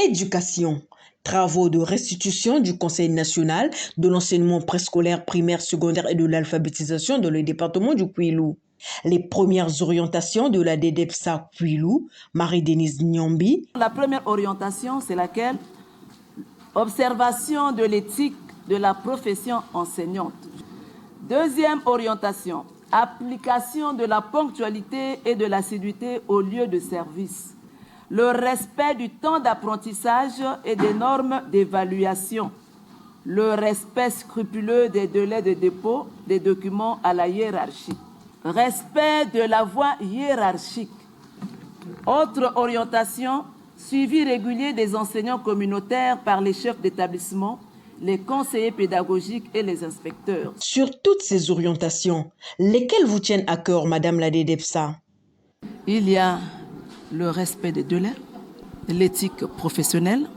Éducation. Travaux de restitution du Conseil national de l'enseignement préscolaire, primaire, secondaire et de l'alphabétisation dans le département du Kwilu. Les premières orientations de la DEDEPSA Kwilu, Marie-Denise Nyambi. La première orientation, c'est laquelle? Observation de l'éthique de la profession enseignante. Deuxième orientation, application de la ponctualité et de l'assiduité au lieu de service. Le respect du temps d'apprentissage et des normes d'évaluation. Le respect scrupuleux des délais de dépôt des documents à la hiérarchie. Respect de la voie hiérarchique. Autre orientation, suivi régulier des enseignants communautaires par les chefs d'établissement, les conseillers pédagogiques et les inspecteurs. Sur toutes ces orientations, lesquelles vous tiennent à cœur, Madame la DEDEPSA? Il y a le respect des délais, l'éthique professionnelle,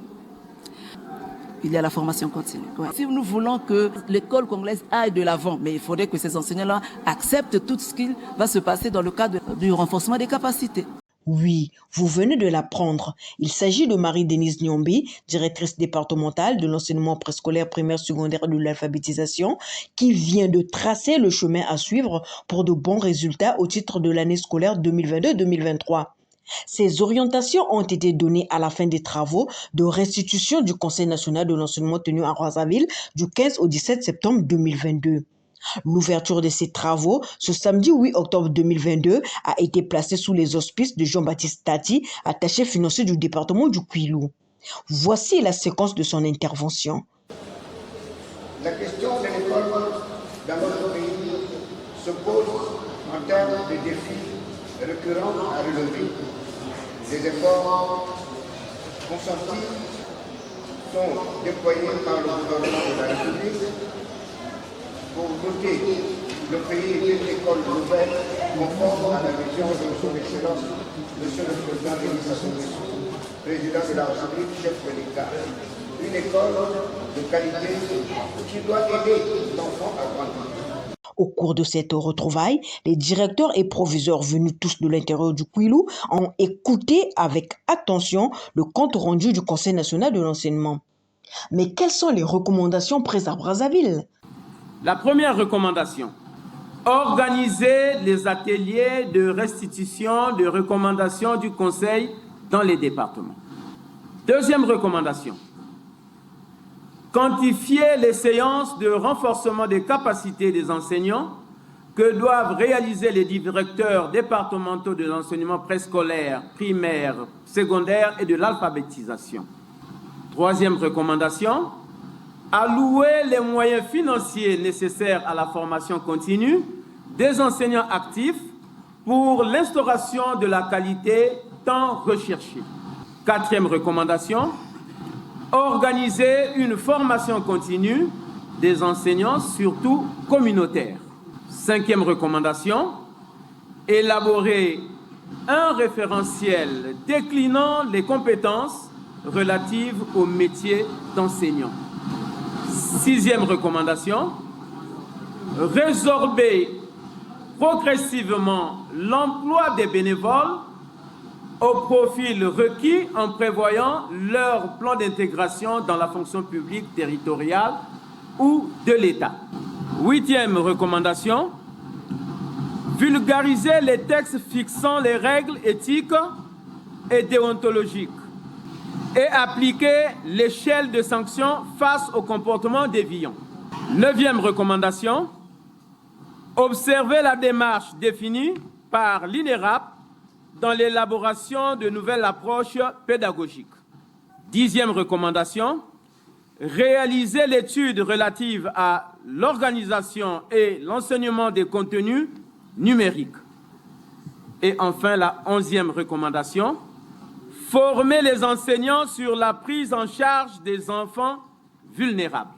il y a la formation continue. Ouais. Si nous voulons que l'école congolaise aille de l'avant, mais il faudrait que ces enseignants-là acceptent tout ce qui va se passer dans le cadre du renforcement des capacités. Oui, vous venez de l'apprendre. Il s'agit de Marie-Denise Nyambi, directrice départementale de l'enseignement préscolaire, primaire, secondaire et de l'alphabétisation, qui vient de tracer le chemin à suivre pour de bons résultats au titre de l'année scolaire 2022-2023. Ces orientations ont été données à la fin des travaux de restitution du Conseil national de l'enseignement tenu à Brazzaville du 15 au 17 septembre 2022. L'ouverture de ces travaux, ce samedi 8 octobre 2022, a été placée sous les auspices de Jean-Baptiste Tati, attaché financier du département du Kwilu. Voici la séquence de son intervention. La question de l'école dans notre pays se pose en termes de défis récurrents à relever. Les efforts consentis sont déployés par le gouvernement de la République pour doter le pays d'une école nouvelle conforme à la vision de son Excellence, Monsieur le Président Denis Sassou Nguesso, Président de la République, chef de l'État. Une école de qualité qui doit aider l'enfant à grandir. Au cours de cette retrouvaille, les directeurs et proviseurs venus tous de l'intérieur du Kwilu ont écouté avec attention le compte rendu du Conseil national de l'enseignement. Mais quelles sont les recommandations prises à Brazzaville? La première recommandation, organiser les ateliers de restitution de recommandations du Conseil dans les départements. Deuxième recommandation, quantifier les séances de renforcement des capacités des enseignants que doivent réaliser les directeurs départementaux de l'enseignement préscolaire, primaire, secondaire et de l'alphabétisation. Troisième recommandation, allouer les moyens financiers nécessaires à la formation continue des enseignants actifs pour l'instauration de la qualité tant recherchée. Quatrième recommandation, organiser une formation continue des enseignants, surtout communautaires. Cinquième recommandation, élaborer un référentiel déclinant les compétences relatives au métier d'enseignant. Sixième recommandation, résorber progressivement l'emploi des bénévoles au profil requis en prévoyant leur plan d'intégration dans la fonction publique territoriale ou de l'État. Huitième recommandation, vulgariser les textes fixant les règles éthiques et déontologiques et appliquer l'échelle de sanctions face au comportement déviant. Neuvième recommandation, observer la démarche définie par l'INERAP dans l'élaboration de nouvelles approches pédagogiques. Dixième recommandation, réaliser l'étude relative à l'organisation et l'enseignement des contenus numériques. Et enfin, la 11e recommandation, former les enseignants sur la prise en charge des enfants vulnérables.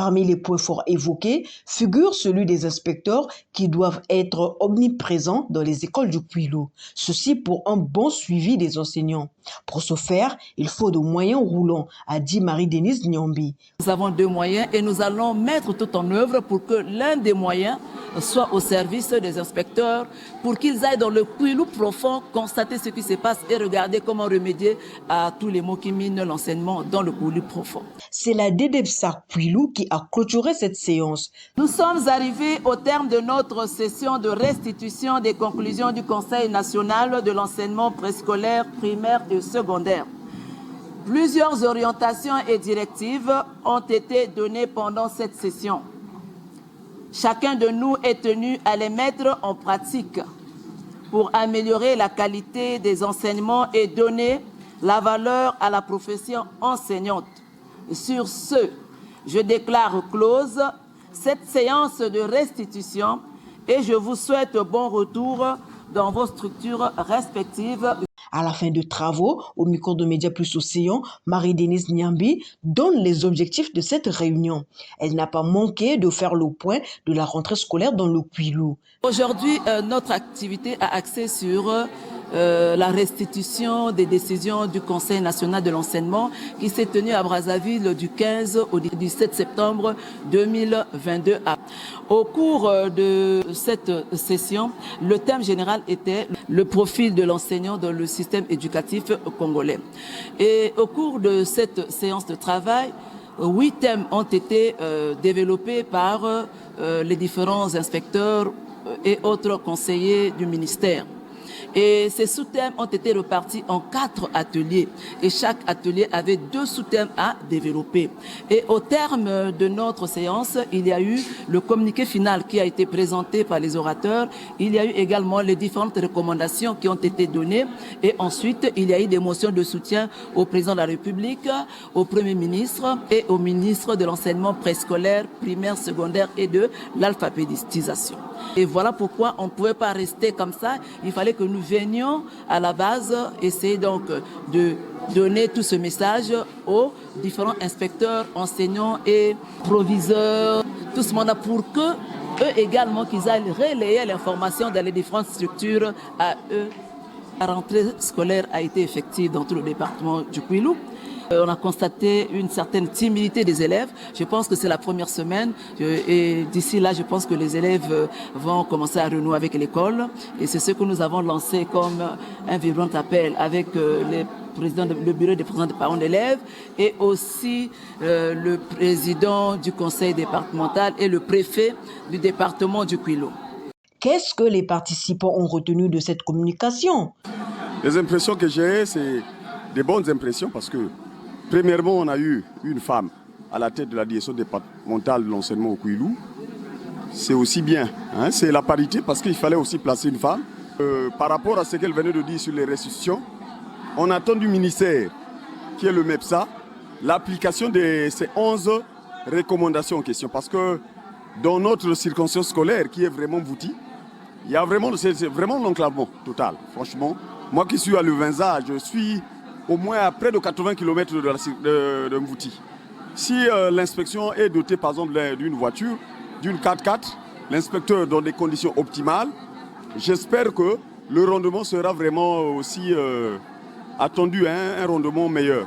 Parmi les points forts évoqués figure celui des inspecteurs qui doivent être omniprésents dans les écoles du Kouilou. Ceci pour un bon suivi des enseignants. Pour ce faire, il faut de moyens roulants, a dit Marie-Denise Nyambi. Nous avons 2 moyens et nous allons mettre tout en œuvre pour que l'un des moyens soit au service des inspecteurs, pour qu'ils aillent dans le Kouilou profond, constater ce qui se passe et regarder comment remédier à tous les maux qui minent l'enseignement dans le Kouilou profond. C'est la DEDEPSA Kouilou qui a clôturé cette séance. Nous sommes arrivés au terme de notre session de restitution des conclusions du Conseil national de l'enseignement préscolaire, primaire et secondaire. Plusieurs orientations et directives ont été données pendant cette session. Chacun de nous est tenu à les mettre en pratique pour améliorer la qualité des enseignements et donner la valeur à la profession enseignante. Sur ce, je déclare close cette séance de restitution et je vous souhaite bon retour dans vos structures respectives. À la fin de travaux, au micro de Média Plus Océan, Marie-Denise Nyambi donne les objectifs de cette réunion. Elle n'a pas manqué de faire le point de la rentrée scolaire dans le Kouilou. Aujourd'hui, notre activité a axé sur la restitution des décisions du Conseil national de l'enseignement qui s'est tenu à Brazzaville du 15 au 17 septembre 2022. Au cours de cette session, le thème général était le profil de l'enseignant dans le système éducatif congolais. Et au cours de cette séance de travail, 8 thèmes ont été développés par les différents inspecteurs et autres conseillers du ministère. Et ces sous-thèmes ont été repartis en 4 ateliers. Et chaque atelier avait 2 sous-thèmes à développer. Et au terme de notre séance, il y a eu le communiqué final qui a été présenté par les orateurs. Il y a eu également les différentes recommandations qui ont été données. Et ensuite, il y a eu des motions de soutien au président de la République, au Premier ministre et au ministre de l'enseignement préscolaire, primaire, secondaire et de l'alphabétisation. Et voilà pourquoi on ne pouvait pas rester comme ça. Il fallait que nous venions à la base, essayer donc de donner tout ce message aux différents inspecteurs, enseignants et proviseurs, tout ce monde pour que eux également qu'ils aillent relayer l'information dans les différentes structures à eux. La rentrée scolaire a été effective dans tout le département du Kouilou. On a constaté une certaine timidité des élèves. Je pense que c'est la première semaine et d'ici là, je pense que les élèves vont commencer à renouer avec l'école. Et c'est ce que nous avons lancé comme un vibrant appel avec le bureau des présidents des parents d'élèves et aussi le président du conseil départemental et le préfet du département du Kouilou. Qu'est-ce que les participants ont retenu de cette communication? Les impressions que j'ai, c'est des bonnes impressions parce que premièrement, on a eu une femme à la tête de la direction départementale de l'enseignement au Kouilou. C'est aussi bien, hein, c'est la parité parce qu'il fallait aussi placer une femme. Par rapport à ce qu'elle venait de dire sur les restitutions, on attend du ministère, qui est le MEPSA, l'application de ces 11 recommandations en question. Parce que dans notre circonscription scolaire, qui est vraiment Mvouti, il y a vraiment, c'est vraiment l'enclavement total. Franchement, moi qui suis à Levenza, je suis au moins à près de 80 km de Mvouti. Si l'inspection est dotée par exemple d'une voiture, d'une 4x4, l'inspecteur dans des conditions optimales, j'espère que le rendement sera vraiment aussi attendu, hein, un rendement meilleur.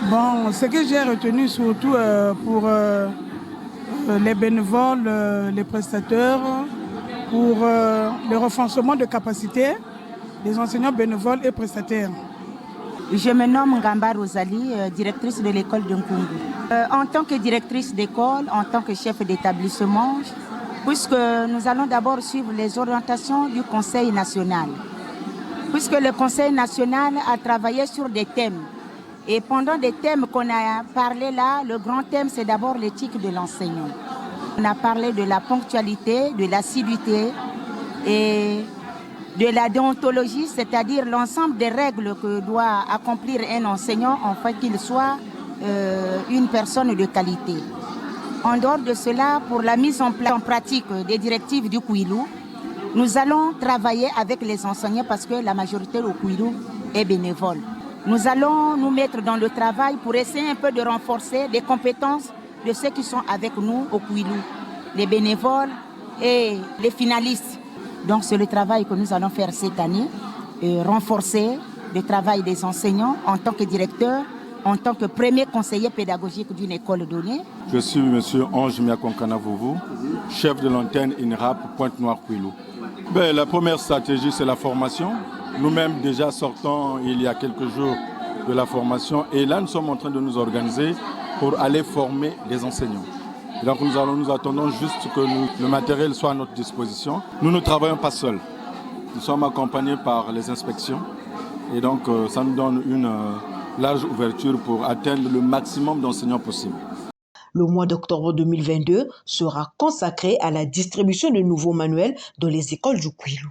Bon, ce que j'ai retenu surtout pour les bénévoles, les prestataires, pour le renforcement de capacité des enseignants bénévoles et prestataires. Je me nomme Ngamba Rosalie, directrice de l'école de Nkungu. En tant que directrice d'école, en tant que chef d'établissement, puisque nous allons d'abord suivre les orientations du Conseil national. Puisque le Conseil national a travaillé sur des thèmes. Et pendant des thèmes qu'on a parlé là, le grand thème, c'est d'abord l'éthique de l'enseignant. On a parlé de la ponctualité, de l'assiduité et de la déontologie, c'est-à-dire l'ensemble des règles que doit accomplir un enseignant afin qu'il soit une personne de qualité. En dehors de cela, pour la mise en pratique des directives du Kouilou, nous allons travailler avec les enseignants parce que la majorité au Kouilou est bénévole. Nous allons nous mettre dans le travail pour essayer un peu de renforcer les compétences de ceux qui sont avec nous au Kouilou, les bénévoles et les finalistes. Donc c'est le travail que nous allons faire cette année, renforcer le travail des enseignants en tant que directeur, en tant que premier conseiller pédagogique d'une école donnée. Je suis M. Ange Miakonkana Vouvou, chef de l'antenne INRAP Pointe-Noire-Kouilou. La première stratégie, c'est la formation. Nous-mêmes déjà sortons il y a quelques jours de la formation et là nous sommes en train de nous organiser pour aller former les enseignants. Et donc nous attendons juste que le matériel soit à notre disposition. Nous ne travaillons pas seuls. Nous sommes accompagnés par les inspections et donc ça nous donne une large ouverture pour atteindre le maximum d'enseignants possible. Le mois d'octobre 2022 sera consacré à la distribution de nouveaux manuels dans les écoles du Kouilou.